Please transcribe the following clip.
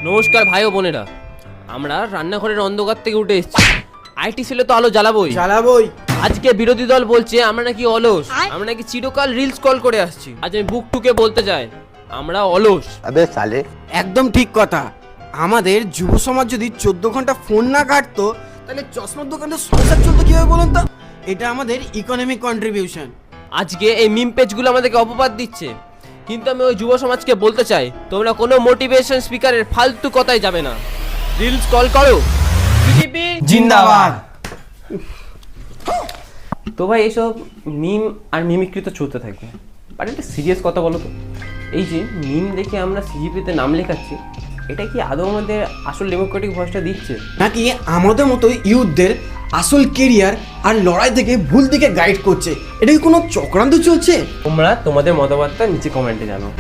নমস্কার ভাই ও বোনেরা, আমরা রান্নাঘরের অন্ধকার থেকে উঠে এসেছি। আইটি সেলে তো আলো জ্বালাবোই। আজকে বিরোধী দল বলছে আমরা নাকি অলস, আমরা নাকি চিরকাল রিলস কল করে আসছি। আজ আমি বুক টুকে বলতে চাই, আমরা অলস। अबे साले একদম ঠিক কথা। আমাদের যুব সমাজ যদি 14 ঘন্টা ফোন না কাটতো তাহলে চশমার দোকানে সংসার চলতো কিভাবে বলুন তো? এটা আমাদের ইকোনমিক কন্ট্রিবিউশন। আজকে এই মিম পেজগুলো আমাদেরকে অপবাদ দিচ্ছে, কিন্তু আমি ওই যুব সমাজকে বলতে চাই, তোমরা কোনো মোটিভেশন স্পিকারের ফালতু কথাই যাবে না। রিলস কল করো, বিজেপি জিন্দাবাদ। তো ভাই এইসব মিম আর মিমিক্রি তো চলতে থাকবে, বাট একটা সিরিয়াস কথা বলো তো, এই যে মিম দেখে আমরা সিজিপিতে নাম লেখাচ্ছি, এটা কি আদৌ আমাদের আসল ডেমোক্রেটিক ভয়েসটা দিচ্ছে? নাকি আমাদের মতো ইউথদের আসল কেরিয়ার আর লড়াই থেকে ভুল দিকে গাইড করছে? এটা কি কোনো চক্রান্ত চলছে? তোমরা তোমাদের মতামতটা নিচে কমেন্টে জানাও।